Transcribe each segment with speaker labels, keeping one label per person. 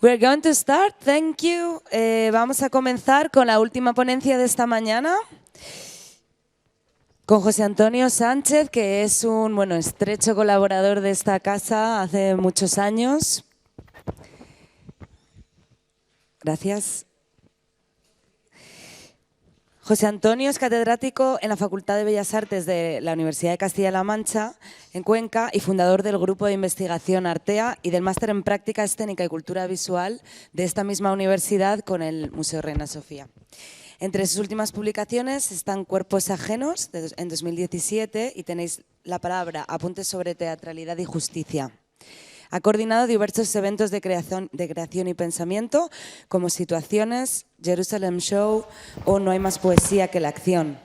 Speaker 1: We're going to start, thank you. Vamos a comenzar con la última ponencia de esta mañana, con José Antonio Sánchez, que es un estrecho colaborador de esta casa hace muchos años. Gracias. José Antonio es catedrático en la Facultad de Bellas Artes de la Universidad de Castilla-La Mancha, en Cuenca, y fundador del Grupo de Investigación Artea y del Máster en Práctica Escénica y Cultura Visual de esta misma universidad con el Museo Reina Sofía. Entre sus últimas publicaciones están Cuerpos Ajenos, en 2017, y tenéis la palabra Apuntes sobre Teatralidad y Justicia. Ha coordinado diversos eventos de creación y pensamiento, como Situaciones, Jerusalem Show o No hay más poesía que la acción.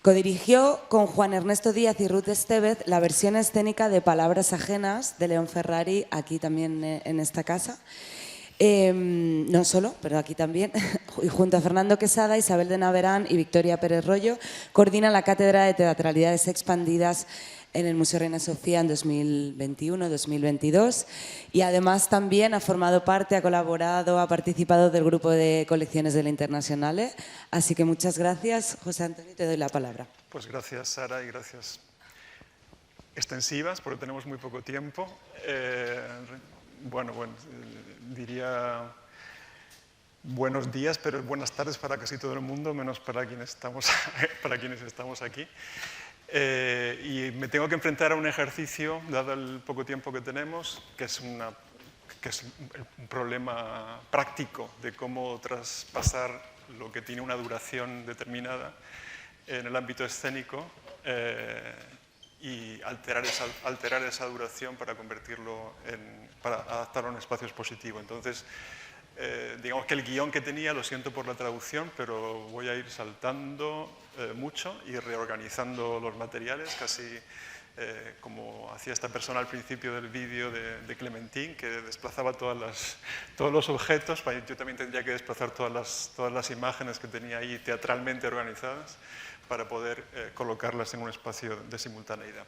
Speaker 1: Codirigió con Juan Ernesto Díaz y Ruth Estevez la versión escénica de Palabras Ajenas de León Ferrari, aquí también en esta casa. No solo, pero aquí también. Y junto a Fernando Quesada, Isabel de Naverán y Victoria Pérez Rollo, coordina la Cátedra de Teatralidades Expandidas en el Museo Reina Sofía en 2021-2022, y además también ha formado parte, ha colaborado, ha participado del grupo de colecciones de la Internacional. Así que muchas gracias, José Antonio, te doy la palabra.
Speaker 2: Pues gracias, Sara, y gracias extensivas, porque tenemos muy poco tiempo. Diría buenos días, pero buenas tardes para casi todo el mundo, menos para quienes estamos aquí. Y me tengo que enfrentar a un ejercicio, dado el poco tiempo que tenemos, que es un problema práctico de cómo traspasar lo que tiene una duración determinada en el ámbito escénico y alterar esa duración para convertirlo para adaptarlo a un espacio expositivo. Entonces, digamos que el guión que tenía, lo siento por la traducción, pero voy a ir saltando mucho y reorganizando los materiales, casi como hacía esta persona al principio del vídeo de Clementine, que desplazaba todos los objetos. Yo también tendría que desplazar todas las imágenes que tenía ahí teatralmente organizadas para poder colocarlas en un espacio de simultaneidad.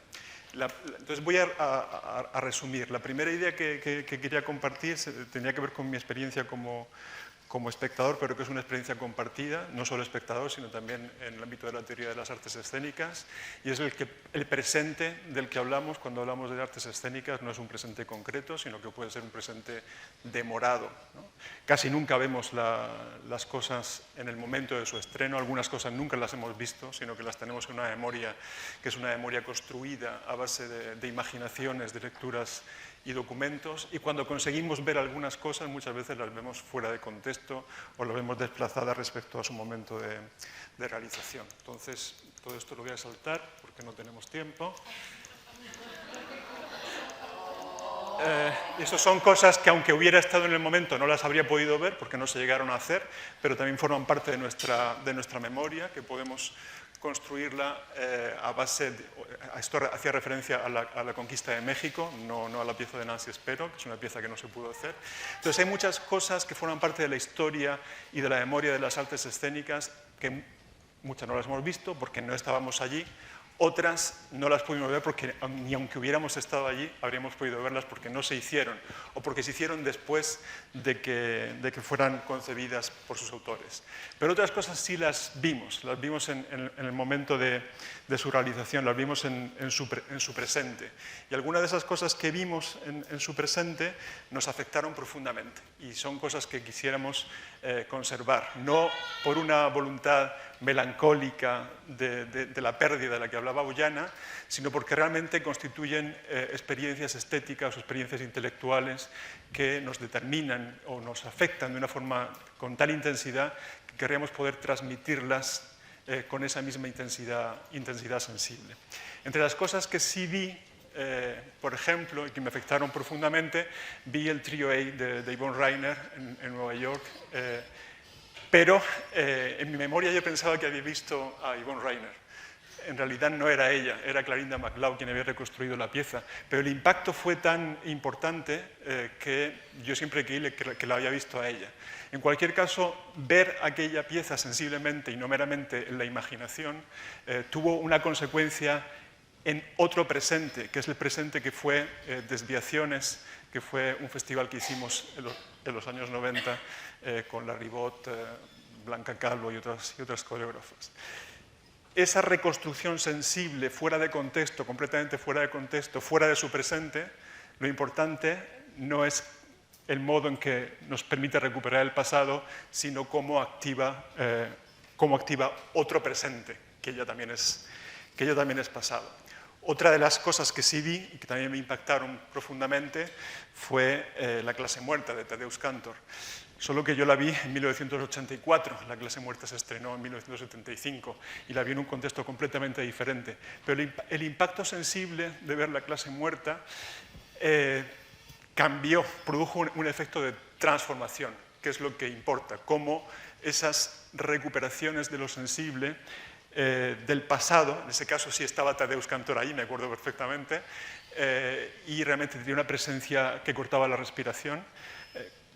Speaker 2: Entonces voy a resumir. La primera idea que quería compartir tenía que ver con mi experiencia como espectador, pero que es una experiencia compartida, no solo espectador, sino también en el ámbito de la teoría de las artes escénicas, y es el presente del que hablamos cuando hablamos de artes escénicas. No es un presente concreto, sino que puede ser un presente demorado, ¿no? Casi nunca vemos las cosas en el momento de su estreno, algunas cosas nunca las hemos visto, sino que las tenemos en una memoria que es una memoria construida a base de imaginaciones, de lecturas y documentos, y cuando conseguimos ver algunas cosas muchas veces las vemos fuera de contexto o las vemos desplazadas respecto a su momento de realización. Entonces, todo esto lo voy a saltar porque no tenemos tiempo. Estas son cosas que, aunque hubiera estado en el momento, no las habría podido ver porque no se llegaron a hacer, pero también forman parte de nuestra memoria, que podemos construirla a base esto hacía referencia a la conquista de México, no a la pieza de Nancy Spero, que es una pieza que no se pudo hacer. Entonces hay muchas cosas que forman parte de la historia y de la memoria de las artes escénicas, que muchas no las hemos visto porque no estábamos allí. Otras no las pudimos ver porque ni aunque hubiéramos estado allí habríamos podido verlas porque no se hicieron o porque se hicieron después de que fueran concebidas por sus autores. Pero otras cosas sí las vimos en el momento de su realización, las vimos en su presente. Y algunas de esas cosas que vimos en su presente nos afectaron profundamente y son cosas que quisiéramos conservar, no por una voluntad melancólica de la pérdida de la que hablaba Ollana, sino porque realmente constituyen experiencias estéticas o experiencias intelectuales que nos determinan o nos afectan de una forma con tal intensidad que querríamos poder transmitirlas con esa misma intensidad sensible. Entre las cosas que sí vi, por ejemplo, y que me afectaron profundamente, vi el trío A de Yvonne Rainer en Nueva York, pero en mi memoria yo pensaba que había visto a Yvonne Rainer. En realidad no era ella, era Clarinda McLeod quien había reconstruido la pieza, pero el impacto fue tan importante que yo siempre creí que la había visto a ella. En cualquier caso, ver aquella pieza sensiblemente y no meramente en la imaginación tuvo una consecuencia en otro presente, que es el presente que fue desviaciones que fue un festival que hicimos en los años 90 con la Ribot, Blanca Calvo y otras coreógrafas. Esa reconstrucción sensible, fuera de contexto, completamente fuera de contexto, fuera de su presente, lo importante no es el modo en que nos permite recuperar el pasado, sino cómo activa otro presente, que ya también es pasado. Otra de las cosas que sí vi y que también me impactaron profundamente fue La clase muerta de Tadeusz Kantor. Solo que yo la vi en 1984, La clase muerta se estrenó en 1975 y la vi en un contexto completamente diferente. Pero el impacto sensible de ver La clase muerta produjo un efecto de transformación, que es lo que importa, cómo esas recuperaciones de lo sensible del pasado, en ese caso sí estaba Tadeusz Kantor ahí, me acuerdo perfectamente, y realmente tenía una presencia que cortaba la respiración.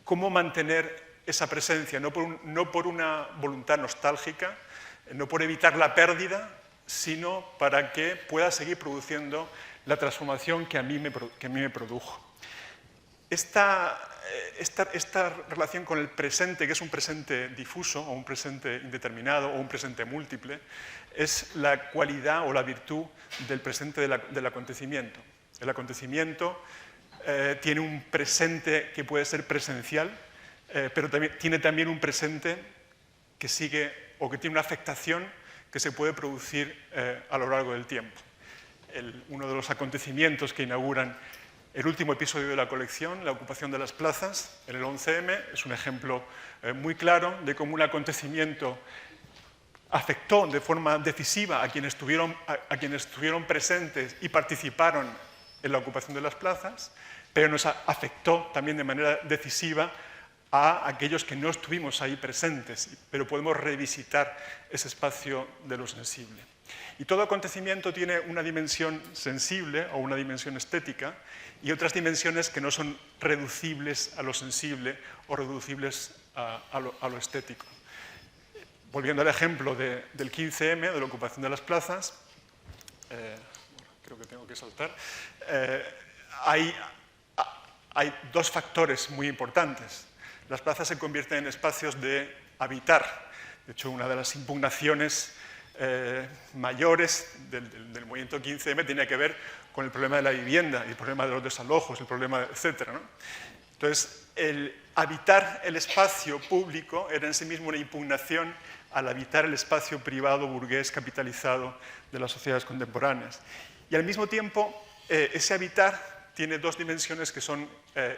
Speaker 2: Cómo mantener esa presencia, no por una voluntad nostálgica, no por evitar la pérdida, sino para que pueda seguir produciendo la transformación que a mí me produjo. Esta relación con el presente, que es un presente difuso, o un presente indeterminado, o un presente múltiple, es la cualidad o la virtud del presente del acontecimiento. El acontecimiento tiene un presente que puede ser presencial, pero tiene también un presente que sigue o que tiene una afectación que se puede producir a lo largo del tiempo. Uno de los acontecimientos que inauguran el último episodio de la colección, la ocupación de las plazas, en el 11M, es un ejemplo muy claro de cómo un acontecimiento afectó de forma decisiva a quienes estuvieron presentes y participaron en la ocupación de las plazas, pero nos afectó también de manera decisiva a aquellos que no estuvimos ahí presentes, pero podemos revisitar ese espacio de lo sensible. Y todo acontecimiento tiene una dimensión sensible o una dimensión estética y otras dimensiones que no son reducibles a lo sensible o reducibles a lo estético. Volviendo al ejemplo del 15M, de la ocupación de las plazas, creo que tengo que saltar, hay dos factores muy importantes. Las plazas se convierten en espacios de habitar. De hecho, una de las impugnaciones mayores del movimiento 15M tenía que ver con el problema de la vivienda, el problema de los desalojos, el problema, etc., ¿no? Entonces, el habitar el espacio público era en sí mismo una impugnación al habitar el espacio privado, burgués, capitalizado de las sociedades contemporáneas. Y al mismo tiempo, ese habitar tiene dos dimensiones que son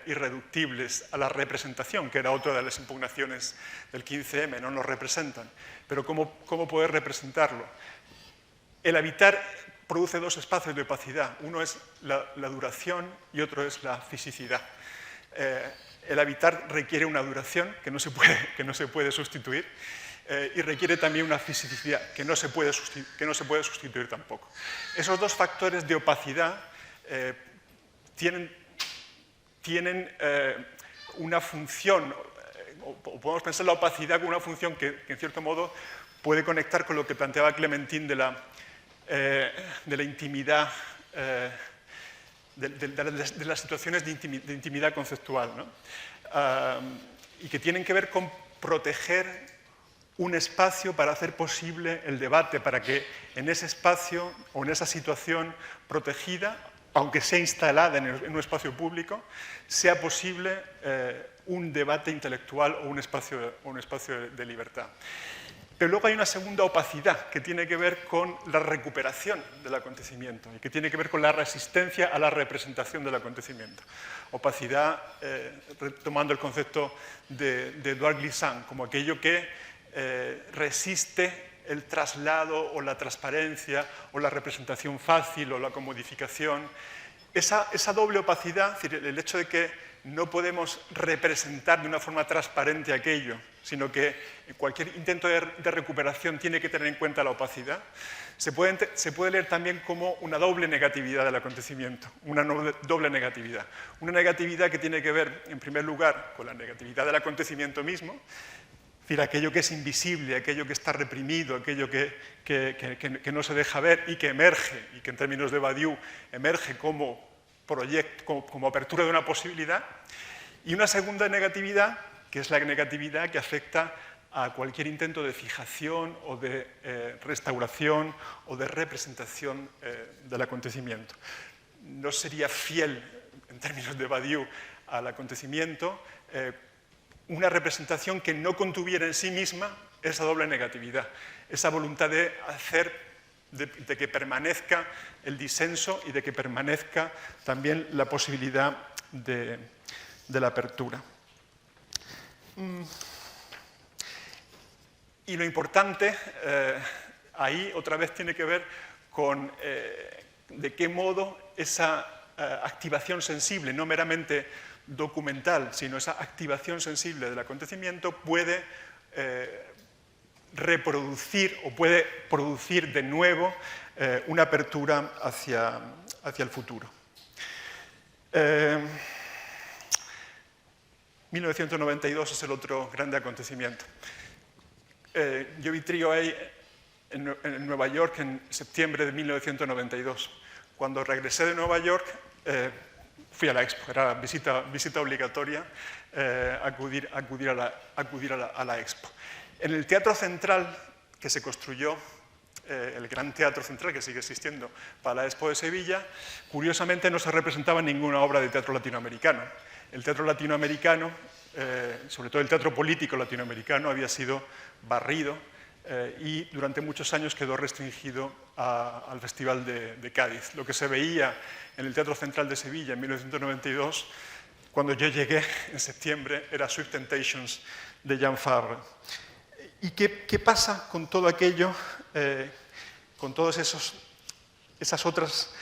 Speaker 2: irreductibles a la representación, que era otra de las impugnaciones del 15M, no nos representan. Pero ¿cómo poder representarlo? El habitar produce dos espacios de opacidad. Uno es la duración y otro es la fisicidad. El habitar requiere una duración que no se puede sustituir y requiere también una fisicidad que no se puede sustituir tampoco. Esos dos factores de opacidad tienen una función, o podemos pensar la opacidad como una función que en cierto modo puede conectar con lo que planteaba Clementine de la intimidad, de las situaciones de intimidad conceptual, ¿no? Y que tienen que ver con proteger un espacio para hacer posible el debate, para que en ese espacio o en esa situación protegida, aunque sea instalada en un espacio público, sea posible un debate intelectual o un espacio de libertad. Pero luego hay una segunda opacidad que tiene que ver con la recuperación del acontecimiento y que tiene que ver con la resistencia a la representación del acontecimiento. Opacidad, retomando el concepto de Edouard Glissant, como aquello que resiste el traslado o la transparencia o la representación fácil o la comodificación. Esa doble opacidad, es decir, el hecho de que no podemos representar de una forma transparente aquello, sino que cualquier intento de recuperación tiene que tener en cuenta la opacidad, se puede leer también como una doble negatividad del acontecimiento, una doble negatividad. Una negatividad que tiene que ver, en primer lugar, con la negatividad del acontecimiento mismo, es decir, aquello que es invisible, aquello que está reprimido, aquello que no se deja ver y que emerge, y que en términos de Badiou emerge como como apertura de una posibilidad, y una segunda negatividad, que es la negatividad que afecta a cualquier intento de fijación o de restauración o de representación del acontecimiento. No sería fiel, en términos de Badiou, al acontecimiento una representación que no contuviera en sí misma esa doble negatividad, esa voluntad de hacer, de que permanezca el disenso y de que permanezca también la posibilidad de la apertura. Y lo importante ahí otra vez tiene que ver con de qué modo esa activación sensible, no meramente documental, sino esa activación sensible del acontecimiento puede reproducir o puede producir de nuevo una apertura hacia el futuro. 1992 es el otro grande acontecimiento. Yo vi Trio A en Nueva York en septiembre de 1992. Cuando regresé de Nueva York, fui a la Expo, era visita obligatoria acudir a la Expo. En el Teatro Central que se construyó, el Gran Teatro Central que sigue existiendo para la Expo de Sevilla, curiosamente no se representaba ninguna obra de teatro latinoamericano. El teatro latinoamericano, sobre todo el teatro político latinoamericano, había sido barrido y durante muchos años quedó restringido al Festival de Cádiz. Lo que se veía en el Teatro Central de Sevilla en 1992, cuando yo llegué en septiembre, era Sweet Temptations de Jan Fabre. ¿Y qué pasa con todo aquello, con todos esas otras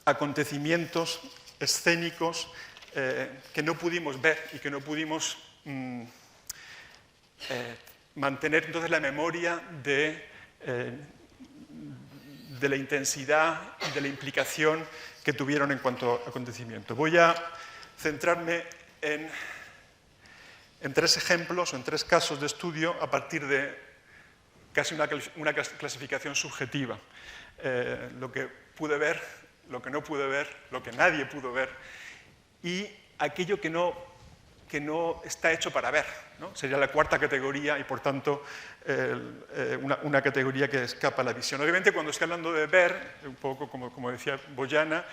Speaker 2: acontecimientos escénicos que no pudimos ver y que no pudimos mantener entonces la memoria de la intensidad y de la implicación que tuvieron en cuanto a acontecimiento? Voy a centrarme en tres ejemplos o en tres casos de estudio a partir de casi una clasificación subjetiva. Lo que pude ver, lo que no pude ver, lo que nadie pudo ver y aquello que no está hecho para ver, ¿no? Sería la cuarta categoría y, por tanto, una categoría que escapa a la visión. Obviamente, cuando estoy hablando de ver, un poco como decía Boyana,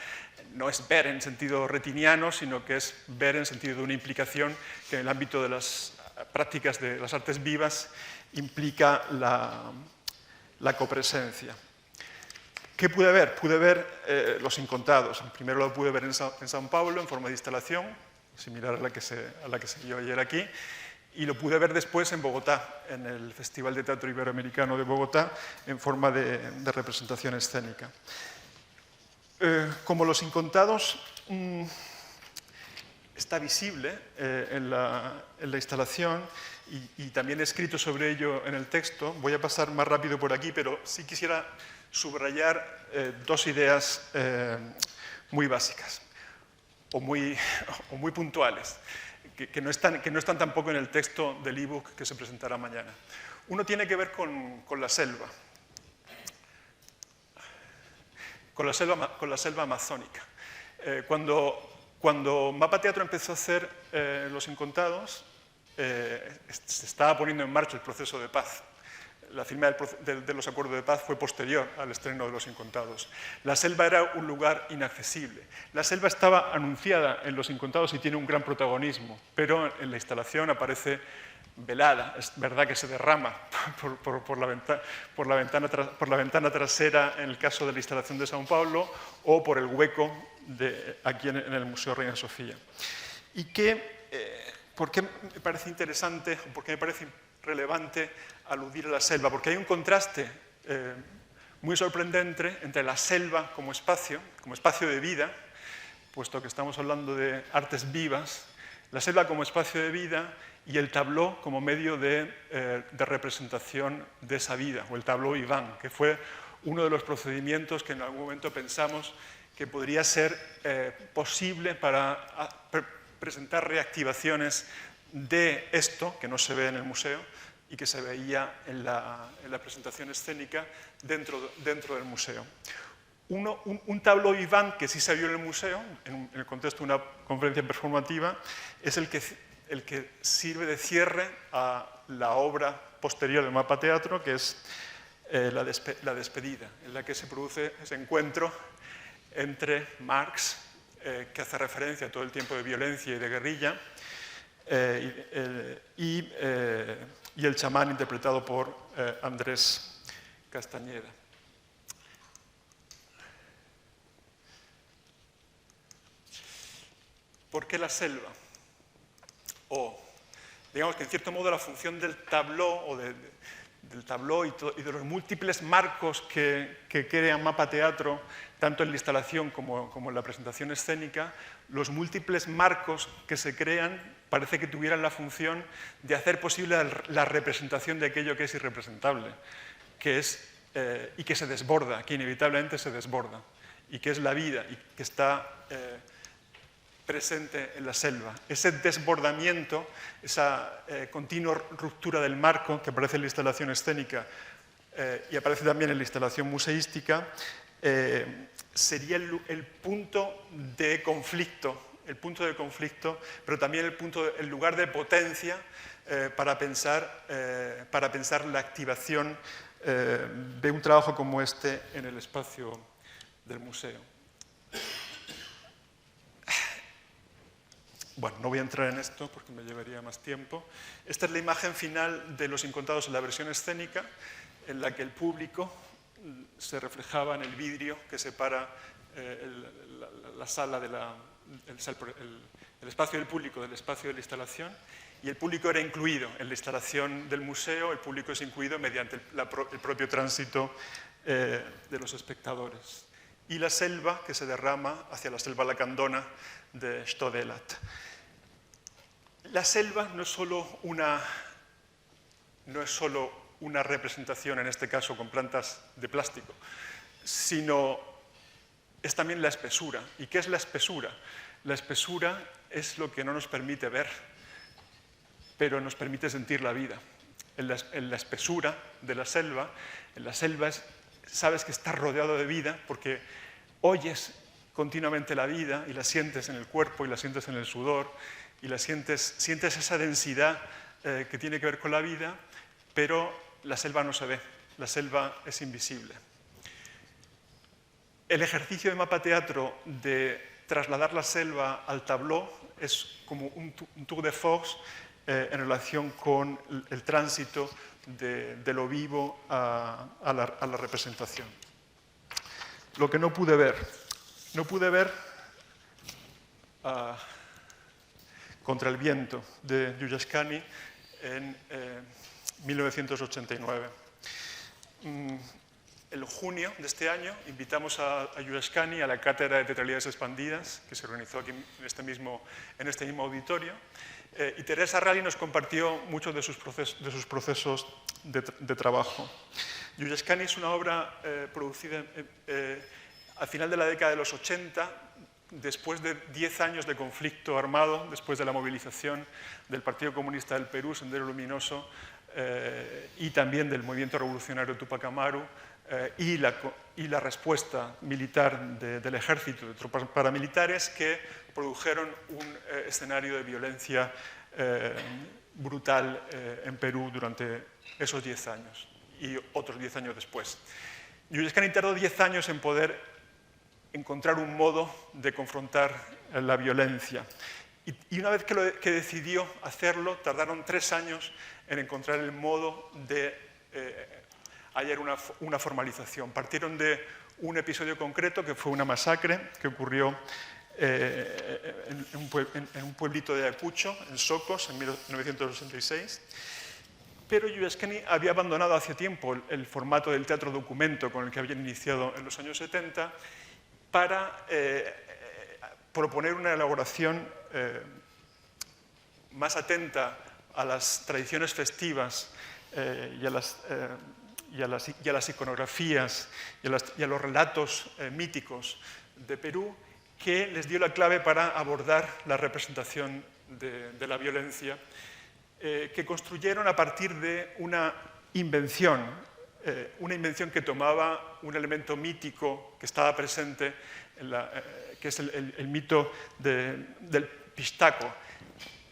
Speaker 2: no es ver en sentido retiniano, sino que es ver en sentido de una implicación que en el ámbito de las prácticas de las artes vivas implica la copresencia. ¿Qué pude ver? Pude ver Los Incontados. Primero lo pude ver en São Paulo en forma de instalación, similar a la que se vio ayer aquí, y lo pude ver después en Bogotá, en el Festival de Teatro Iberoamericano de Bogotá, en forma de representación escénica. Como Los Incontados está visible en la instalación y también he escrito sobre ello en el texto, voy a pasar más rápido por aquí, pero sí quisiera subrayar dos ideas muy básicas o muy puntuales, que no están tampoco en el texto del ebook que se presentará mañana. Uno tiene que ver con la selva. Con la selva amazónica. Cuando Mapa Teatro empezó a hacer Los Incontados, se estaba poniendo en marcha el proceso de paz. La firma de los acuerdos de paz fue posterior al estreno de Los Incontados. La selva era un lugar inaccesible. La selva estaba anunciada en Los Incontados y tiene un gran protagonismo, pero en la instalación aparece velada. Es verdad que se derrama por la ventana trasera en el caso de la instalación de São Paulo o por el hueco aquí en el Museo Reina Sofía. ¿Y por qué me parece interesante, por qué me parece relevante aludir a la selva? Porque hay un contraste muy sorprendente entre la selva como espacio de vida, puesto que estamos hablando de artes vivas, la selva como espacio de vida y el tableau como medio de representación de esa vida, o el tableau vivant, que fue uno de los procedimientos que en algún momento pensamos que podría ser posible para presentar reactivaciones de esto, que no se ve en el museo, y que se veía en la presentación escénica dentro del museo. Un tableau vivant que sí se vio en el museo, en el contexto de una conferencia performativa, es el que sirve de cierre a la obra posterior del Mapa Teatro, que es la despedida, en la que se produce ese encuentro entre Marx, que hace referencia a todo el tiempo de violencia y de guerrilla, y el chamán interpretado por Andrés Castañeda. ¿Por qué la selva? O, digamos que en cierto modo la función del tabló, o del tabló y de los múltiples marcos que crea Mapa Teatro, tanto en la instalación como en la presentación escénica, los múltiples marcos que se crean parece que tuvieran la función de hacer posible la representación de aquello que es irrepresentable, y que se desborda, que inevitablemente se desborda, y que es la vida, y que está presente en la selva. Ese desbordamiento, esa continua ruptura del marco que aparece en la instalación escénica y aparece también en la instalación museística, sería el punto de conflicto, pero también el lugar de potencia para pensar la activación de un trabajo como este en el espacio del museo. Bueno, no voy a entrar en esto porque me llevaría más tiempo. Esta es la imagen final de Los Incontados en la versión escénica, en la que el público se reflejaba en el vidrio que separa la sala el espacio del público del espacio de la instalación, y el público era incluido en la instalación del museo, el público es incluido mediante el propio tránsito de los espectadores. Y la selva que se derrama hacia la selva lacandona de Stodelat. La selva no es solo una representación, en este caso con plantas de plástico, sino es también la espesura. ¿Y qué es la espesura? La espesura es lo que no nos permite ver, pero nos permite sentir la vida. En la espesura de la selva, sabes que estás rodeado de vida porque oyes continuamente la vida y la sientes en el cuerpo y la sientes en el sudor y sientes esa densidad que tiene que ver con la vida, pero la selva no se ve, la selva es invisible. El ejercicio de Mapa Teatro de trasladar la selva al tabló es como un tour de force en relación con el tránsito de lo vivo a la representación. Lo que no pude ver Contra el viento, de Yuyaskani, en 1989. En junio de este año invitamos a Yuyaskani a la Cátedra de Teatralidades Expandidas, que se organizó aquí en este mismo auditorio, y Teresa Rally nos compartió muchos de sus procesos de trabajo. Yuyaskani es una obra producida al final de la década de los 80, después de 10 años de conflicto armado, después de la movilización del Partido Comunista del Perú, Sendero Luminoso, y también del movimiento revolucionario Tupac Amaru, y la respuesta militar del ejército, de tropas paramilitares, que produjeron un escenario de violencia brutal en Perú durante esos 10 años y otros 10 años después. Yuyaskani tardó 10 años en poder encontrar un modo de confrontar la violencia. Y una vez que decidió hacerlo, tardaron 3 años en encontrar el modo de hallar una formalización. Partieron de un episodio concreto, que fue una masacre que ocurrió en un pueblito de Ayacucho, en Socos, en 1966. Pero Yuyaskani había abandonado hace tiempo el formato del teatro documento con el que habían iniciado en los años 70 para proponer una elaboración más atenta a las tradiciones festivas y a las iconografías y a los relatos míticos de Perú, que les dio la clave para abordar la representación de la violencia, que construyeron a partir de una invención una invención que tomaba un elemento mítico que estaba presente, que es el mito del pistaco,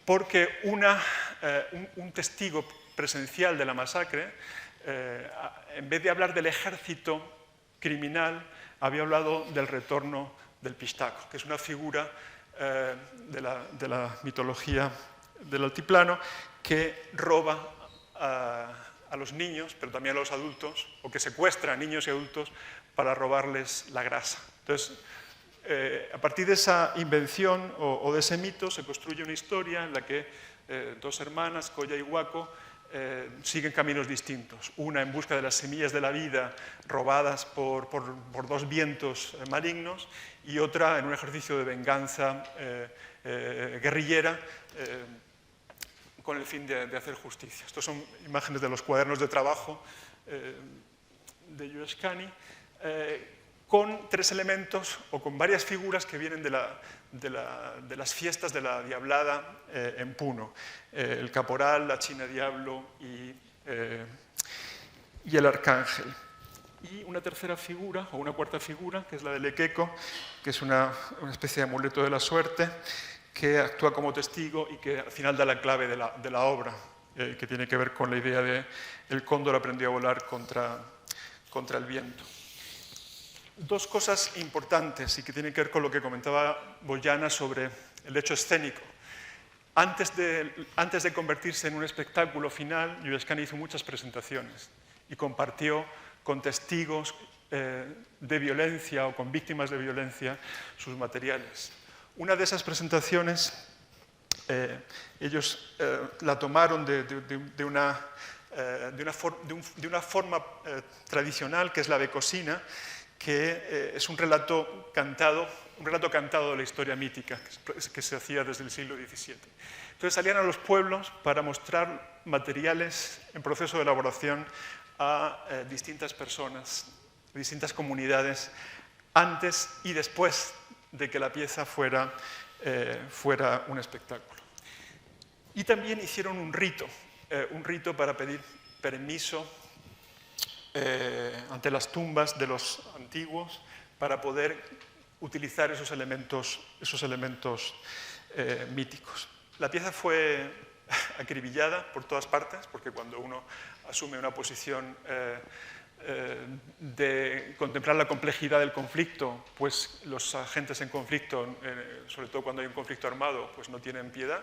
Speaker 2: porque un testigo presencial de la masacre, en vez de hablar del ejército criminal, había hablado del retorno del pistaco, que es una figura de la mitología del altiplano que roba a los niños, pero también a los adultos, o que secuestra a niños y adultos para robarles la grasa. Entonces, a partir de esa invención o de ese mito se construye una historia en la que dos hermanas, Colla y Guaco, siguen caminos distintos. Una en busca de las semillas de la vida robadas por dos vientos malignos, y otra en un ejercicio de venganza guerrillera con el fin de hacer justicia. Estas son imágenes de los cuadernos de trabajo de Jules Cany, con tres elementos o con varias figuras que vienen de las fiestas de la Diablada en Puno. El caporal, la china diablo y el arcángel. Y una tercera figura, o una cuarta figura, que es la del equeco, que es una especie de amuleto de la suerte, que actúa como testigo y que al final da la clave de la obra, que tiene que ver con la idea de el cóndor aprendió a volar contra el viento. Dos cosas importantes y que tienen que ver con lo que comentaba Boyana sobre el hecho escénico. Antes de convertirse en un espectáculo final, Jules Cany hizo muchas presentaciones y compartió con testigos de violencia o con víctimas de violencia sus materiales. Una de esas presentaciones, ellos la tomaron de una forma tradicional, que es la becosina, que es un relato cantado de la historia mítica que se hacía desde el siglo XVII. Entonces salían a los pueblos para mostrar materiales en proceso de elaboración a distintas personas, distintas comunidades, antes y después de que la pieza fuera un espectáculo. Y también hicieron un rito para pedir permiso ante las tumbas de los antiguos para poder utilizar esos elementos míticos. La pieza fue acribillada por todas partes, porque cuando uno asume una posición de contemplar la complejidad del conflicto, pues los agentes en conflicto, sobre todo cuando hay un conflicto armado, pues no tienen piedad.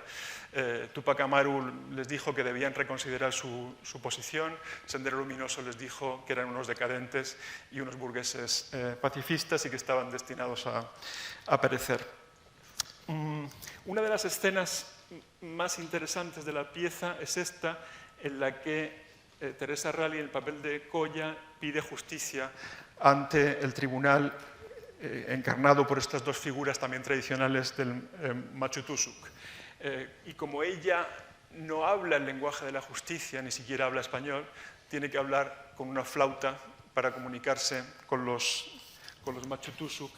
Speaker 2: Tupac Amaru les dijo que debían reconsiderar su posición, Sendero Luminoso les dijo que eran unos decadentes y unos burgueses pacifistas y que estaban destinados a perecer. Una de las escenas más interesantes de la pieza es esta, en la que Teresa Rally, en el papel de Colla, pide justicia ante el tribunal encarnado por estas dos figuras también tradicionales del Machu Tusuk. Y como ella no habla el lenguaje de la justicia, ni siquiera habla español, tiene que hablar con una flauta para comunicarse con los Machu Tusuk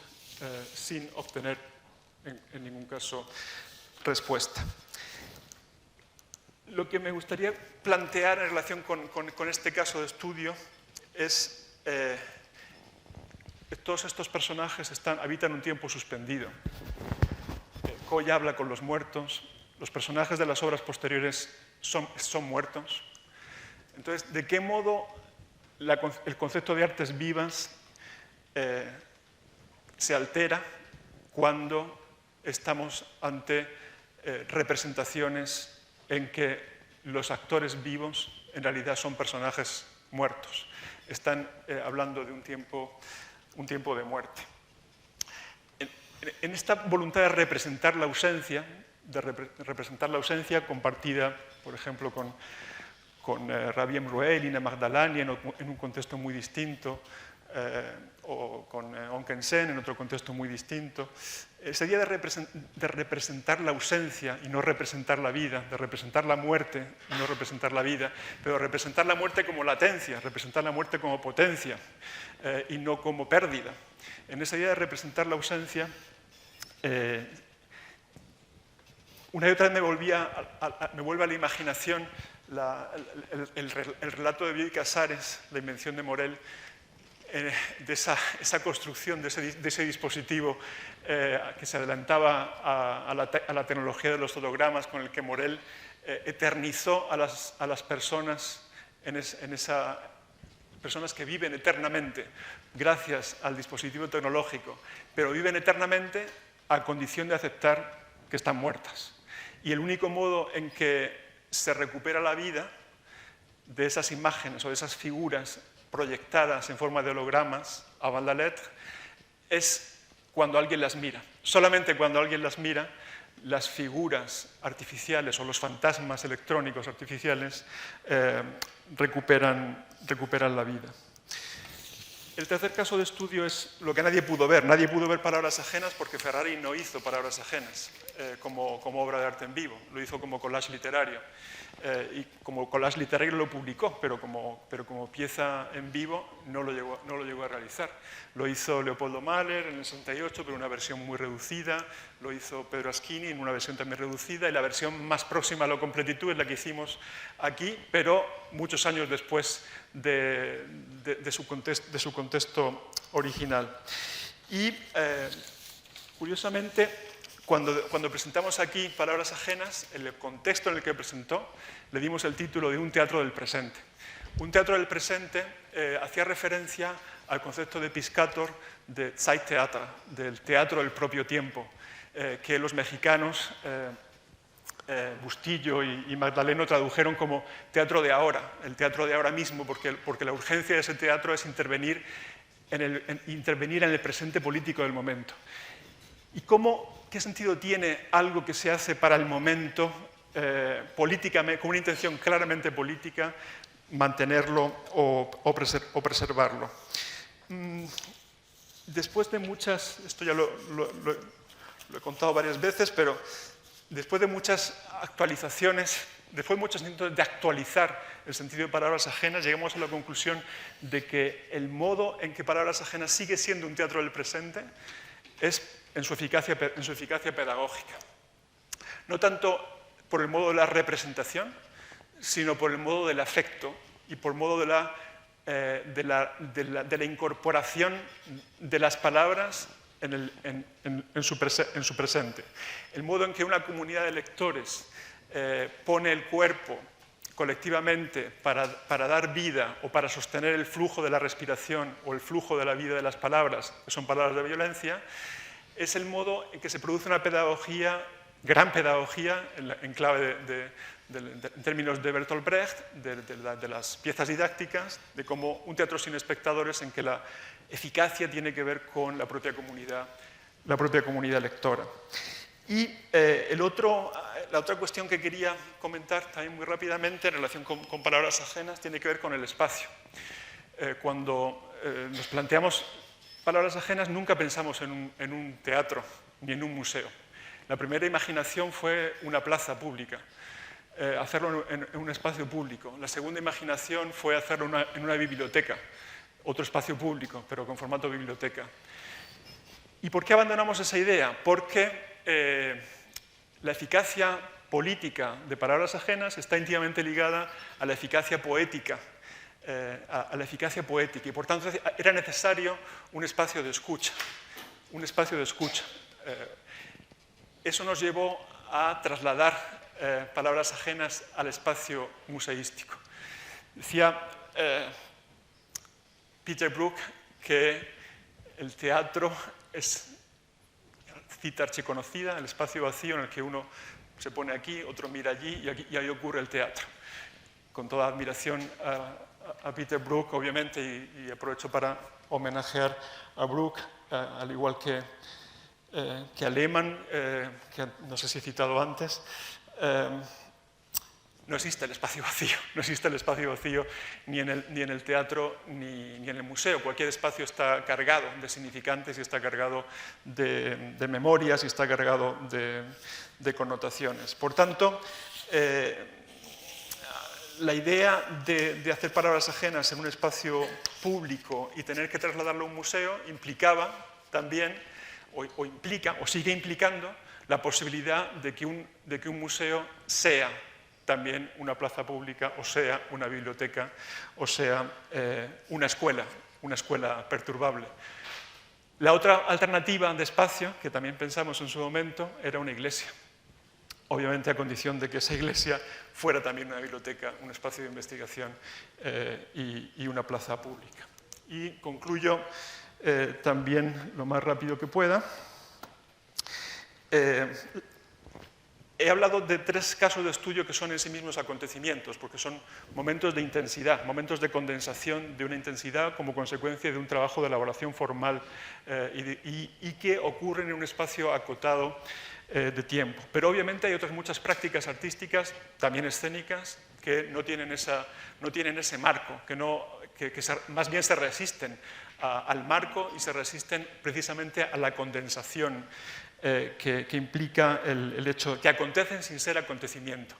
Speaker 2: sin obtener en ningún caso respuesta. Lo que me gustaría plantear en relación con este caso de estudio es que todos estos personajes habitan un tiempo suspendido. Colla habla con los muertos, los personajes de las obras posteriores son muertos. Entonces, ¿de qué modo el concepto de artes vivas se altera cuando estamos ante representaciones en que los actores vivos en realidad son personajes muertos? Están hablando de un tiempo de muerte. En esta voluntad de representar la ausencia, compartida, por ejemplo, con Rabie Mrouel, Ina Magdalani en un contexto muy distinto, o con Onken Sen en otro contexto muy distinto, esa idea de representar la ausencia y no representar la vida, de representar la muerte y no representar la vida, pero representar la muerte como latencia, representar la muerte como potencia y no como pérdida. En esa idea de representar la ausencia, una y otra vez me vuelve a la imaginación el relato de Bioy Casares, la invención de Morel, de esa construcción, de ese dispositivo que se adelantaba a la tecnología de los fotogramas, con el que Morel eternizó a las personas personas que viven eternamente gracias al dispositivo tecnológico, pero viven eternamente a condición de aceptar que están muertas. Y el único modo en que se recupera la vida de esas imágenes o de esas figuras proyectadas en forma de hologramas a bas de lettres es cuando alguien las mira. Solamente cuando alguien las mira, las figuras artificiales o los fantasmas electrónicos artificiales recuperan la vida. El tercer caso de estudio es lo que nadie pudo ver. Nadie pudo ver Palabras ajenas porque Ferrari no hizo Palabras ajenas como obra de arte en vivo, lo hizo como collage literario. Y como collage literario lo publicó, pero como pieza en vivo no lo llegó a realizar. Lo hizo Leopoldo Mahler en el 68, pero una versión muy reducida. Lo hizo Pedro Aschini en una versión también reducida, y la versión más próxima a la completitud es la que hicimos aquí, pero muchos años después de su contexto original. Y, curiosamente, cuando presentamos aquí Palabras ajenas, en el contexto en el que presentó, le dimos el título de Un teatro del presente. Un teatro del presente hacía referencia al concepto de Piscator de Zeittheater, del teatro del propio tiempo, que los mexicanos, Bustillo y Magdaleno, tradujeron como teatro de ahora, el teatro de ahora mismo, porque la urgencia de ese teatro es intervenir en el presente político del momento. ¿Y qué sentido tiene algo que se hace para el momento, políticamente, con una intención claramente política, mantenerlo o preservarlo? Después de muchas, esto ya lo he contado varias veces, pero después de muchas actualizaciones, después de muchos intentos de actualizar el sentido de Palabras ajenas, llegamos a la conclusión de que el modo en que Palabras ajenas sigue siendo un teatro del presente es en su eficacia pedagógica. No tanto por el modo de la representación, sino por el modo del afecto y por el modo de la incorporación de las palabras en su presente. El modo en que una comunidad de lectores pone el cuerpo colectivamente para dar vida o para sostener el flujo de la respiración o el flujo de la vida de las palabras, que son palabras de violencia, es el modo en que se produce una pedagogía, gran pedagogía, en clave en términos de Bertolt Brecht, de las piezas didácticas, de cómo un teatro sin espectadores, en que la eficacia tiene que ver con la propia comunidad lectora. Y la otra cuestión que quería comentar también muy rápidamente en relación con Palabras ajenas tiene que ver con el espacio. Cuando nos planteamos Palabras ajenas, nunca pensamos en un teatro ni en un museo. La primera imaginación fue una plaza pública, hacerlo en un espacio público. La segunda imaginación fue hacerlo en una biblioteca, otro espacio público, pero con formato biblioteca. ¿Y por qué abandonamos esa idea? Porque la eficacia política de Palabras ajenas está íntimamente ligada a la eficacia poética, y por tanto era necesario un espacio de escucha. Eso nos llevó a trasladar Palabras ajenas al espacio museístico. Decía Peter Brook que el teatro es, cita archiconocida, el espacio vacío en el que uno se pone aquí, otro mira allí y ahí ocurre el teatro. Con toda admiración a Peter Brook, obviamente, y aprovecho para homenajear a Brook, al igual que a Lehmann, que no sé si he citado antes. No existe el espacio vacío, ni en el teatro ni en el museo. Cualquier espacio está cargado de significantes y está cargado de memorias y está cargado de connotaciones. Por tanto, la idea de hacer Palabras ajenas en un espacio público y tener que trasladarlo a un museo implicaba también, o sigue implicando, la posibilidad de que un museo sea también una plaza pública, o sea, una biblioteca, o sea, una escuela perturbable. La otra alternativa de espacio, que también pensamos en su momento, era una iglesia. Obviamente a condición de que esa iglesia fuera también una biblioteca, un espacio de investigación y una plaza pública. Y concluyo también lo más rápido que pueda. He hablado de 3 casos de estudio que son en sí mismos acontecimientos, porque son momentos de intensidad, momentos de condensación de una intensidad como consecuencia de un trabajo de elaboración formal y que ocurren en un espacio acotado de tiempo. Pero obviamente hay otras muchas prácticas artísticas, también escénicas, que no tienen ese marco, que más bien se resisten al marco y se resisten precisamente a la condensación que implica el hecho que acontecen sin ser acontecimiento.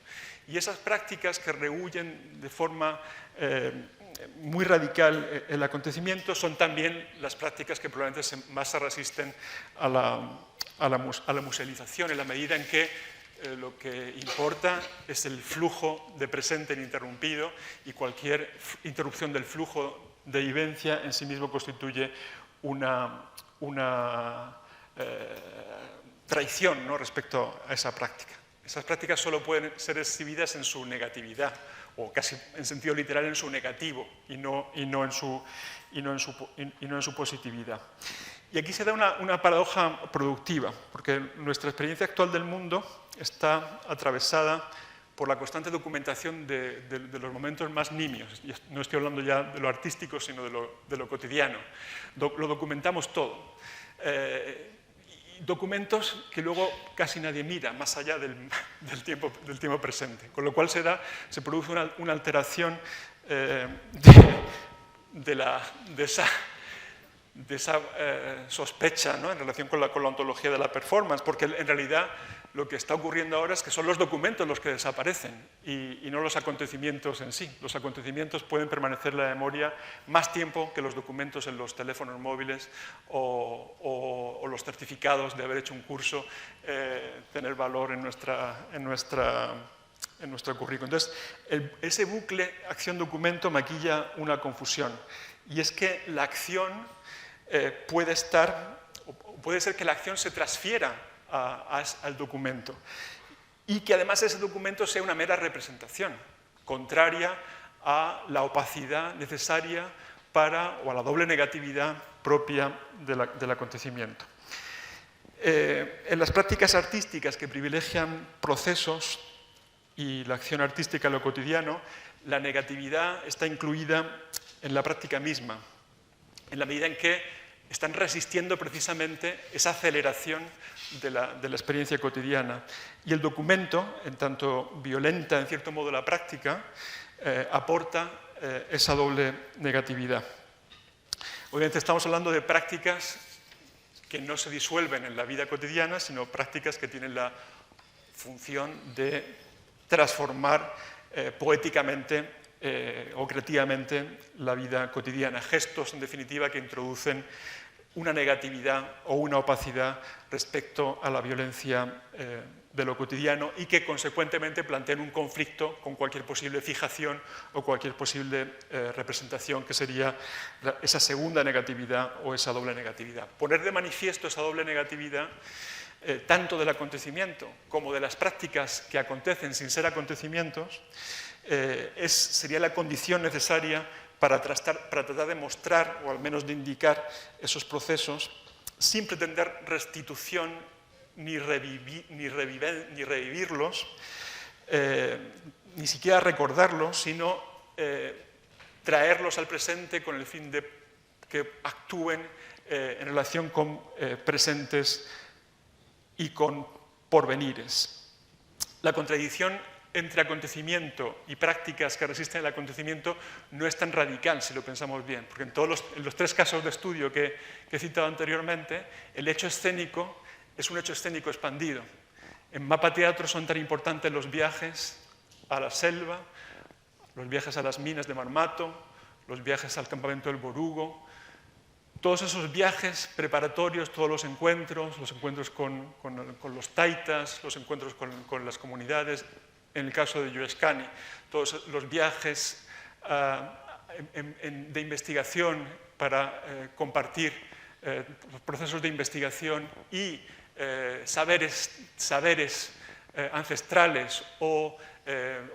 Speaker 2: Y esas prácticas que rehuyen de forma muy radical el acontecimiento son también las prácticas que probablemente más se resisten a la musealización, en la medida en que lo que importa es el flujo de presente ininterrumpido y cualquier interrupción del flujo de vivencia en sí mismo constituye una traición, ¿no?, respecto a esa práctica. Esas prácticas solo pueden ser exhibidas en su negatividad, o casi en sentido literal en su negativo, y no en su positividad. Y aquí se da una paradoja productiva, porque nuestra experiencia actual del mundo está atravesada por la constante documentación de los momentos más nimios. Y no estoy hablando ya de lo artístico, sino de lo cotidiano. Lo documentamos todo. Documentos que luego casi nadie mira, más allá del tiempo presente. Con lo cual se produce una alteración de esa sospecha, ¿no?, en relación con la ontología de la performance, porque en realidad lo que está ocurriendo ahora es que son los documentos los que desaparecen y no los acontecimientos en sí. Los acontecimientos pueden permanecer en la memoria más tiempo que los documentos en los teléfonos móviles o los certificados de haber hecho un curso tener valor en nuestro currículum. Entonces, ese bucle acción-documento maquilla una confusión, y es que la acción puede ser que la acción se transfiera al documento y que además ese documento sea una mera representación, contraria a la opacidad necesaria o a la doble negatividad propia del acontecimiento. En las prácticas artísticas que privilegian procesos y la acción artística en lo cotidiano, la negatividad está incluida en la práctica misma, en la medida en que están resistiendo precisamente esa aceleración de la experiencia cotidiana. Y el documento, en tanto violenta en cierto modo la práctica, aporta esa doble negatividad. Obviamente estamos hablando de prácticas que no se disuelven en la vida cotidiana, sino prácticas que tienen la función de transformar poéticamente o creativamente la vida cotidiana. Gestos, en definitiva, que introducen una negatividad o una opacidad respecto a la violencia de lo cotidiano y que, consecuentemente, plantean un conflicto con cualquier posible fijación o cualquier posible representación, que sería esa segunda negatividad o esa doble negatividad. Poner de manifiesto esa doble negatividad tanto del acontecimiento como de las prácticas que acontecen sin ser acontecimientos sería la condición necesaria para tratar de mostrar, o al menos de indicar, esos procesos sin pretender restitución ni revivirlos, ni siquiera recordarlos, sino traerlos al presente con el fin de que actúen en relación con presentes y con porvenires. La contradicción entre acontecimiento y prácticas que resisten el acontecimiento no es tan radical, si lo pensamos bien, porque en los 3 casos de estudio que he citado anteriormente, el hecho escénico es un hecho escénico expandido. En Mapa Teatro son tan importantes los viajes a la selva, los viajes a las minas de Marmato, los viajes al campamento del Borugo, todos esos viajes preparatorios, todos los encuentros con los taitas, los encuentros con las comunidades, en el caso de Giuliascani, todos los viajes de investigación para compartir procesos de investigación y saberes ancestrales o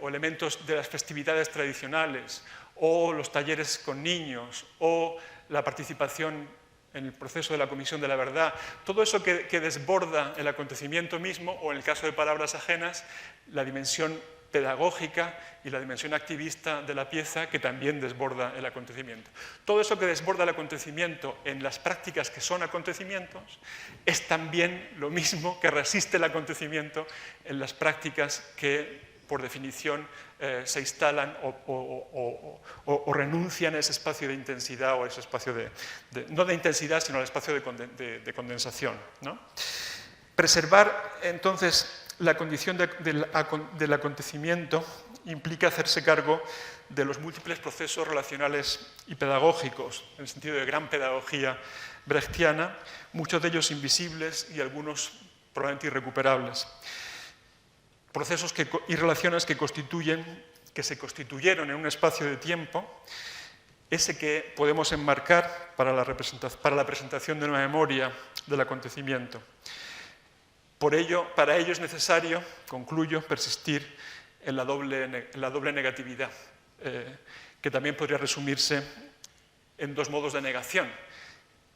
Speaker 2: elementos de las festividades tradicionales o los talleres con niños o la participación en el proceso de la Comisión de la Verdad, todo eso que desborda el acontecimiento mismo o, en el caso de Palabras ajenas, la dimensión pedagógica y la dimensión activista de la pieza que también desborda el acontecimiento. Todo eso que desborda el acontecimiento en las prácticas que son acontecimientos es también lo mismo que resiste el acontecimiento en las prácticas que, por definición, se instalan o renuncian a ese espacio de intensidad o a ese espacio no de intensidad, sino al espacio de condensación, ¿no? Preservar, entonces, la condición del acontecimiento implica hacerse cargo de los múltiples procesos relacionales y pedagógicos, en el sentido de gran pedagogía brechtiana, muchos de ellos invisibles y algunos probablemente irrecuperables. Procesos y relaciones que se constituyeron en un espacio de tiempo, ese que podemos enmarcar para la presentación de una memoria del acontecimiento. Para ello es necesario, concluyo, persistir en la doble negatividad, que también podría resumirse en dos modos de negación,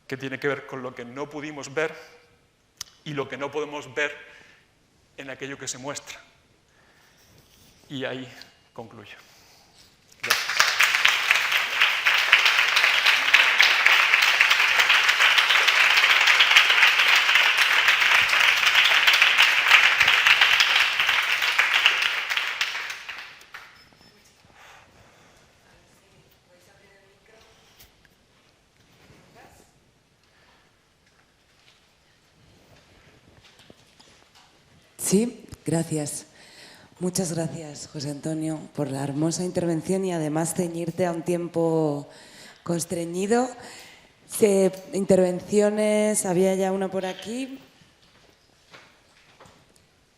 Speaker 2: que tiene que ver con lo que no pudimos ver y lo que no podemos ver en aquello que se muestra. Y ahí concluyo. Gracias.
Speaker 1: Sí, gracias. Muchas gracias, José Antonio, por la hermosa intervención y además ceñirte a un tiempo constreñido. Intervenciones, había ya una por aquí.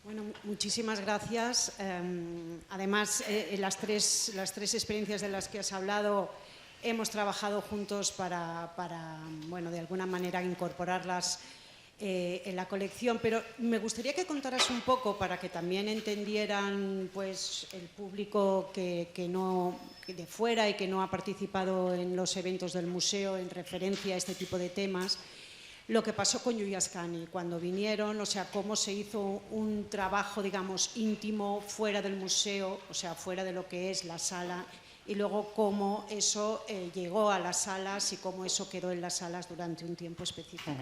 Speaker 3: Bueno, muchísimas gracias. Además, las tres experiencias de las que has hablado hemos trabajado juntos para bueno, de alguna manera incorporarlas en la colección, pero me gustaría que contaras un poco para que también entendieran pues, el público que de fuera y que no ha participado en los eventos del museo en referencia a este tipo de temas, lo que pasó con Giuliascani cuando vinieron, o sea, cómo se hizo un trabajo, digamos, íntimo fuera del museo, o sea, fuera de lo que es la sala, y luego cómo eso llegó a las salas y cómo eso quedó en las salas durante un tiempo específico.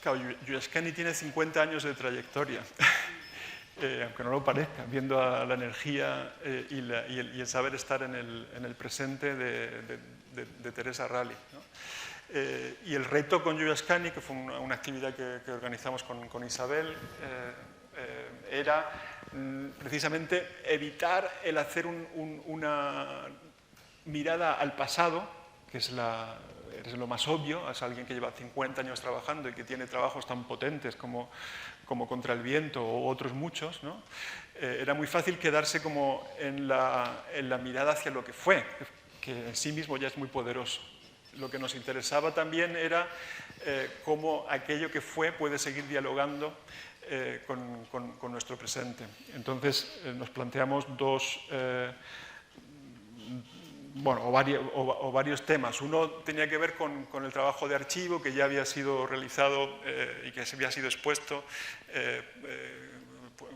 Speaker 2: Claro, Giuliascani tiene 50 años de trayectoria, aunque no lo parezca, viendo a la energía y el saber estar en el presente de Teresa Ralli, ¿no? Y el reto con Giuliascani, que fue una actividad que organizamos con Isabel, era precisamente evitar el hacer una mirada al pasado, que es lo más obvio, es alguien que lleva 50 años trabajando y que tiene trabajos tan potentes como Contra el viento o otros muchos, ¿no? Era muy fácil quedarse como en la mirada hacia lo que fue, que en sí mismo ya es muy poderoso. Lo que nos interesaba también era cómo aquello que fue puede seguir dialogando con nuestro presente. Entonces nos planteamos varios temas. Uno tenía que ver con el trabajo de archivo que ya había sido realizado y que se había sido expuesto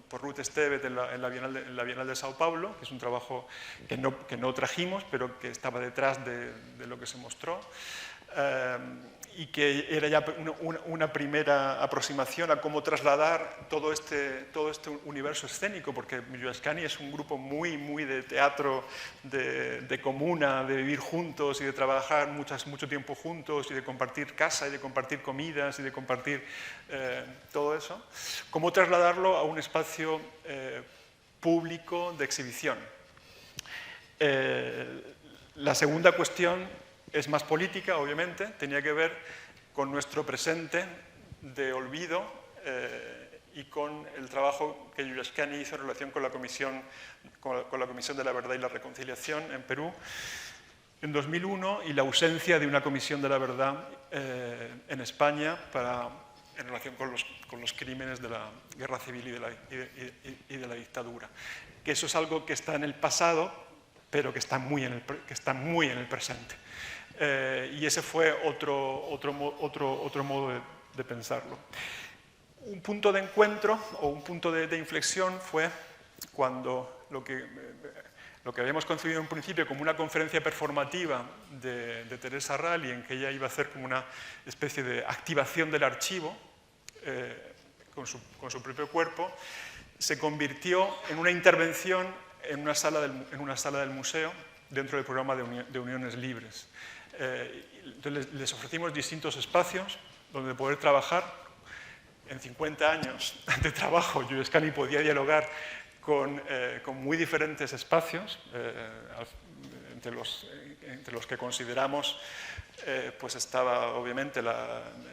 Speaker 2: por Ruth Estevet en la Bienal de Sao Paulo, que es un trabajo que no trajimos, pero que estaba detrás de lo que se mostró. Y que era ya una primera aproximación a cómo trasladar todo este universo escénico, porque Giuliascani es un grupo muy de teatro, de comuna, de vivir juntos y de trabajar mucho tiempo juntos y de compartir casa y de compartir comidas y de compartir todo eso. Cómo trasladarlo a un espacio público de exhibición. La segunda cuestión es más política, obviamente, tenía que ver con nuestro presente de olvido y con el trabajo que Yuyashkani hizo en relación con la Comisión de la Verdad y la Reconciliación en Perú en 2001 y la ausencia de una Comisión de la Verdad en España en relación con los crímenes de la guerra civil y de la dictadura. Que eso es algo que está en el pasado, pero que está muy en el presente. Y ese fue otro modo de pensarlo. Un punto de encuentro o un punto de inflexión fue cuando lo que habíamos concebido en un principio como una conferencia performativa de Teresa Rally, en que ella iba a hacer como una especie de activación del archivo con su propio cuerpo, se convirtió en una intervención en una sala del museo dentro del programa de Uniones Libres. Entonces les ofrecimos distintos espacios donde poder trabajar. En 50 años de trabajo, Yuyashkani podía dialogar con muy diferentes espacios, entre los que consideramos, pues estaba obviamente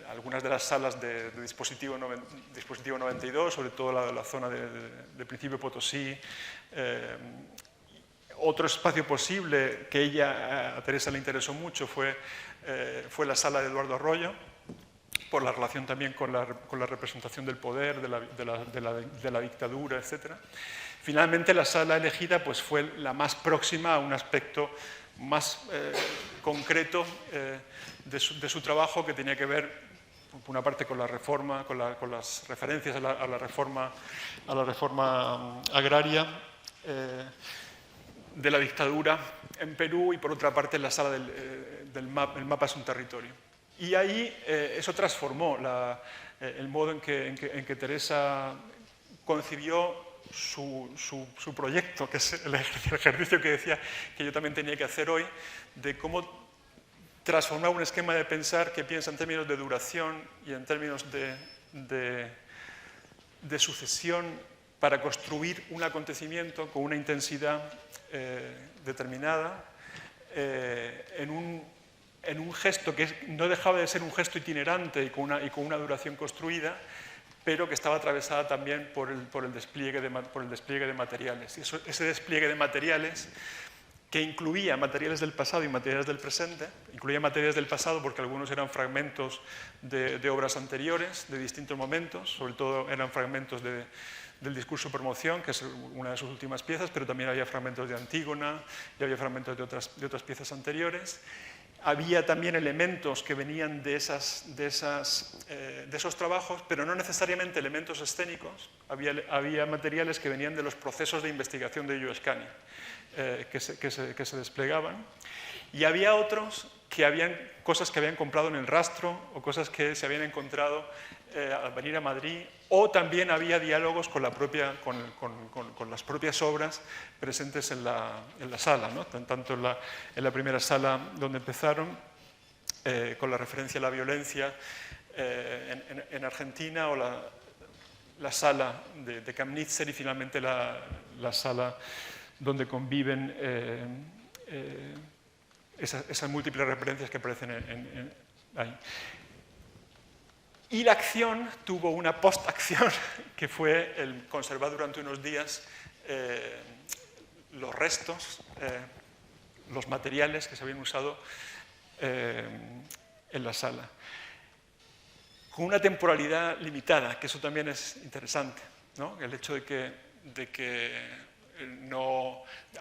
Speaker 2: algunas de las salas de dispositivo 92, sobre todo la zona de Principio Potosí. Otro espacio posible que a Teresa le interesó mucho fue la sala de Eduardo Arroyo, por la relación también con la representación del poder, de la dictadura, etc. Finalmente, la sala elegida pues, fue la más próxima a un aspecto más concreto de su trabajo, que tenía que ver, por una parte, con la reforma, con las referencias a la reforma agraria de la dictadura en Perú, y por otra parte, la sala el mapa es un territorio. Y ahí eso transformó el modo en que Teresa concibió su proyecto, que es el ejercicio que decía que yo también tenía que hacer hoy, de cómo transformar un esquema de pensar que piensa en términos de duración y en términos de sucesión para construir un acontecimiento con una intensidad determinada en un gesto que no dejaba de ser un gesto itinerante y con una duración construida, pero que estaba atravesada también por el despliegue de materiales. Y ese despliegue de materiales, que incluía materiales del pasado y materiales del presente, incluía materiales del pasado porque algunos eran fragmentos de obras anteriores, de distintos momentos, sobre todo eran fragmentos del discurso promoción, que es una de sus últimas piezas, pero también había fragmentos de Antígona y había fragmentos de otras piezas anteriores. Había también elementos que venían de esos trabajos, pero no necesariamente elementos escénicos. Había materiales que venían de los procesos de investigación de Yuyashkani, que se desplegaban. Y había otros que habían cosas que habían comprado en el rastro o cosas que se habían encontrado al venir a Madrid, o también había diálogos con las propias obras presentes en la sala, ¿no? Tanto en la primera sala donde empezaron, con la referencia a la violencia en Argentina, o la sala de Kamnitzer, y finalmente la sala donde conviven esas múltiples referencias que aparecen ahí. Y la acción tuvo una post-acción, que fue el conservar durante unos días los restos, los materiales que se habían usado en la sala. Con una temporalidad limitada, que eso también es interesante, ¿no? El hecho de que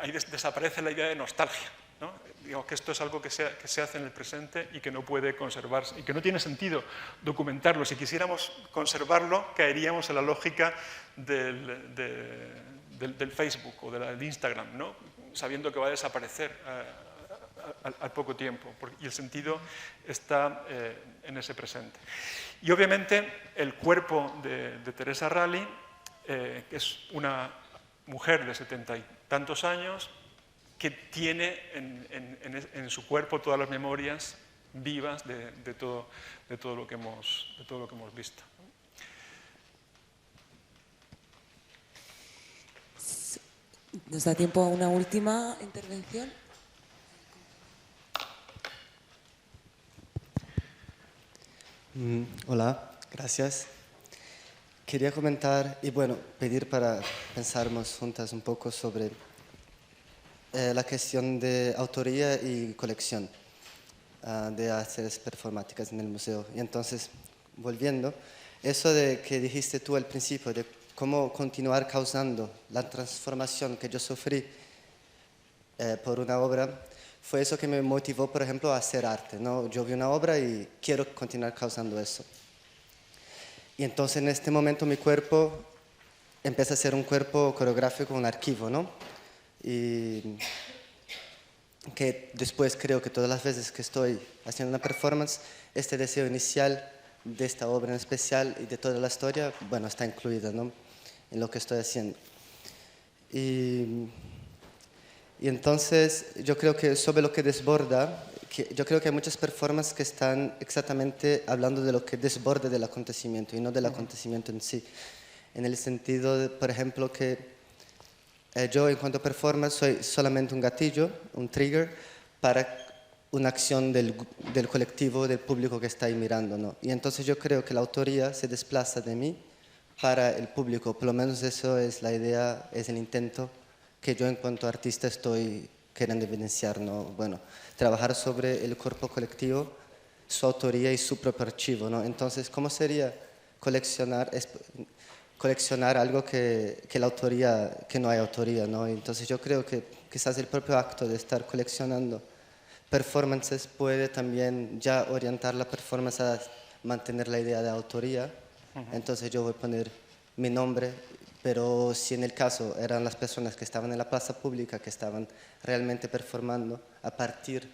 Speaker 2: ahí desaparece la idea de nostalgia, ¿no? Digo que esto es algo que se hace en el presente y que no puede conservarse, y que no tiene sentido documentarlo. Si quisiéramos conservarlo, caeríamos en la lógica del Facebook o del Instagram, ¿no? Sabiendo que va a desaparecer al poco tiempo, y el sentido está en ese presente. Y obviamente el cuerpo de Teresa Rally, que es una mujer de 70 y tantos años, que tiene en su cuerpo todas las memorias vivas de todo lo que hemos visto.
Speaker 1: ¿Nos da tiempo a una última intervención?
Speaker 4: Hola, gracias. quería comentar y bueno, pedir para pensarmos juntas un poco sobre la cuestión de autoría y colección de artes performáticas en el museo. Y entonces, volviendo, eso de que dijiste tú al principio, de cómo continuar causando la transformación que yo sufrí por una obra, fue eso que me motivó, por ejemplo, a hacer arte, ¿no? Yo vi una obra y quiero continuar causando eso. Y entonces en este momento mi cuerpo empieza a ser un cuerpo coreográfico, un archivo, ¿no? Y que después creo que todas las veces que estoy haciendo una performance, este deseo inicial de esta obra en especial y de toda la historia, bueno, está incluida, ¿no? En lo que estoy haciendo. Y entonces yo creo que sobre lo que desborda, yo creo que hay muchas performances que están exactamente hablando de lo que desborda del acontecimiento y no del acontecimiento en sí. En el sentido, de, por ejemplo, que yo en cuanto a performance soy solamente un gatillo, un trigger para una acción del colectivo, del público que está ahí mirando, ¿no? Y entonces yo creo que la autoría se desplaza de mí para el público, por lo menos eso es la idea, es el intento que yo en cuanto a artista estoy queriendo evidenciar, ¿no? Bueno, trabajar sobre el cuerpo colectivo, su autoría y su propio archivo, ¿no? Entonces, ¿cómo sería coleccionar algo que la autoría, que no hay autoría, ¿no? Entonces yo creo que quizás el propio acto de estar coleccionando performances puede también ya orientar la performance a mantener la idea de autoría. Entonces yo voy a poner mi nombre, pero si en el caso eran las personas que estaban en la plaza pública, que estaban realmente performando a partir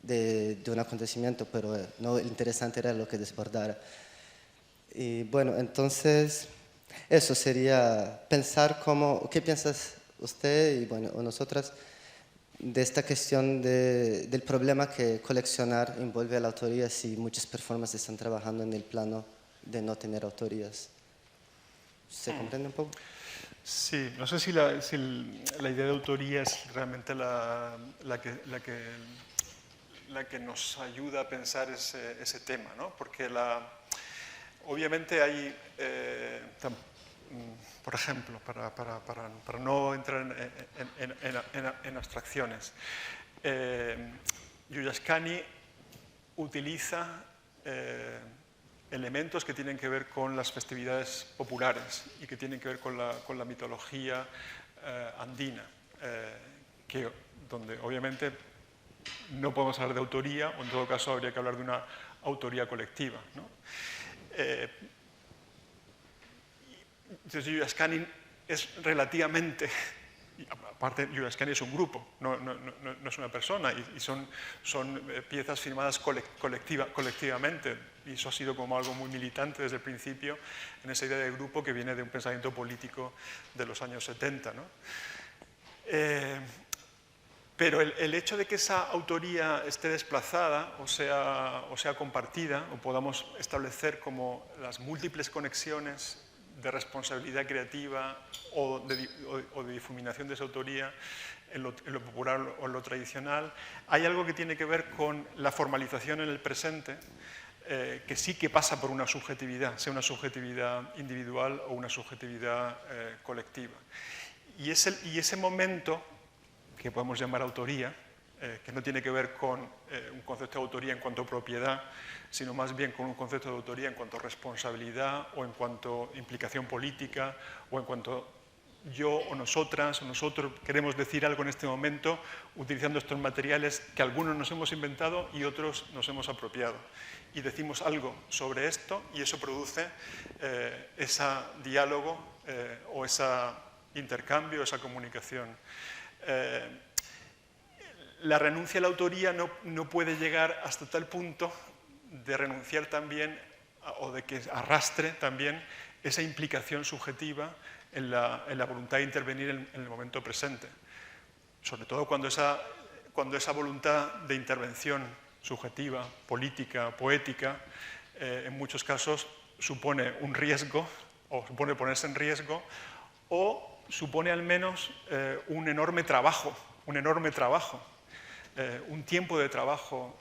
Speaker 4: de un acontecimiento, pero no, lo interesante era lo que desbordara. Y bueno, entonces eso sería pensar cómo, ¿qué piensas usted y bueno, o nosotras de esta cuestión del problema que coleccionar envuelve a la autoría si muchas performances están trabajando en el plano de no tener autorías? ¿Se comprende un poco?
Speaker 2: Sí, no sé si la idea de autoría es realmente la que nos ayuda a pensar ese tema, ¿no? Porque obviamente hay, por ejemplo, para no entrar en abstracciones, Yuyaskani utiliza elementos que tienen que ver con las festividades populares y que tienen que ver con la mitología andina, donde obviamente no podemos hablar de autoría, o en todo caso habría que hablar de una autoría colectiva, ¿no? Entonces Yuyaskani es relativamente, aparte Yuyaskani es un grupo, no es una persona, y son piezas firmadas colectivamente, y eso ha sido como algo muy militante desde el principio en esa idea de grupo que viene de un pensamiento político de los años 70, ¿no? Pero el hecho de que esa autoría esté desplazada o sea compartida, o podamos establecer como las múltiples conexiones de responsabilidad creativa o de difuminación de esa autoría en lo popular o en lo tradicional, hay algo que tiene que ver con la formalización en el presente, que sí que pasa por una subjetividad, sea una subjetividad individual o una subjetividad colectiva. Y ese momento, que podemos llamar autoría, que no tiene que ver con un concepto de autoría en cuanto a propiedad, sino más bien con un concepto de autoría en cuanto a responsabilidad o en cuanto a implicación política o en cuanto yo o nosotras o nosotros queremos decir algo en este momento utilizando estos materiales que algunos nos hemos inventado y otros nos hemos apropiado. Y decimos algo sobre esto y eso produce ese diálogo o ese intercambio, esa comunicación. La renuncia a la autoría no puede llegar hasta tal punto de renunciar también o de que arrastre también esa implicación subjetiva en la voluntad de intervenir en el momento presente. Sobre todo cuando esa voluntad de intervención subjetiva, política, poética, en muchos casos supone un riesgo o supone ponerse en riesgo o supone al menos un enorme trabajo, un tiempo de trabajo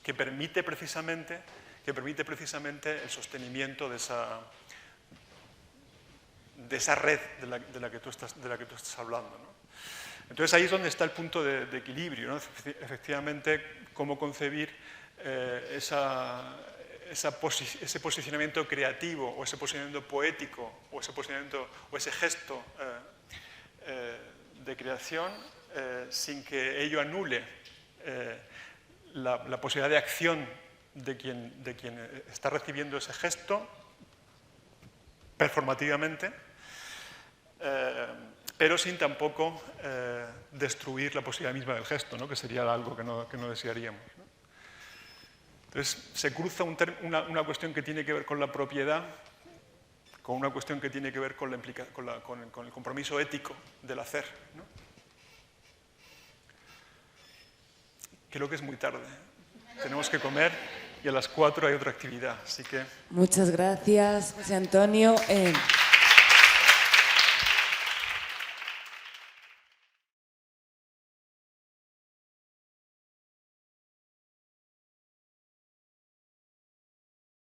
Speaker 2: que permite precisamente el sostenimiento de de esa red de la que tú estás hablando, ¿no? Entonces ahí es donde está el punto de equilibrio, ¿no? Efectivamente, cómo concebir ese posicionamiento creativo o ese posicionamiento poético o ese gesto de creación sin que ello anule la posibilidad de acción de quien está recibiendo ese gesto performativamente, pero sin tampoco destruir la posibilidad misma del gesto, ¿no? Que sería algo que no desearíamos, ¿no? Entonces, se cruza una cuestión que tiene que ver con la propiedad con una cuestión que tiene que ver con el compromiso ético del hacer, ¿no? Creo que es muy tarde. Tenemos que comer y a las 4 hay otra actividad, así que...
Speaker 1: Muchas gracias, José Antonio.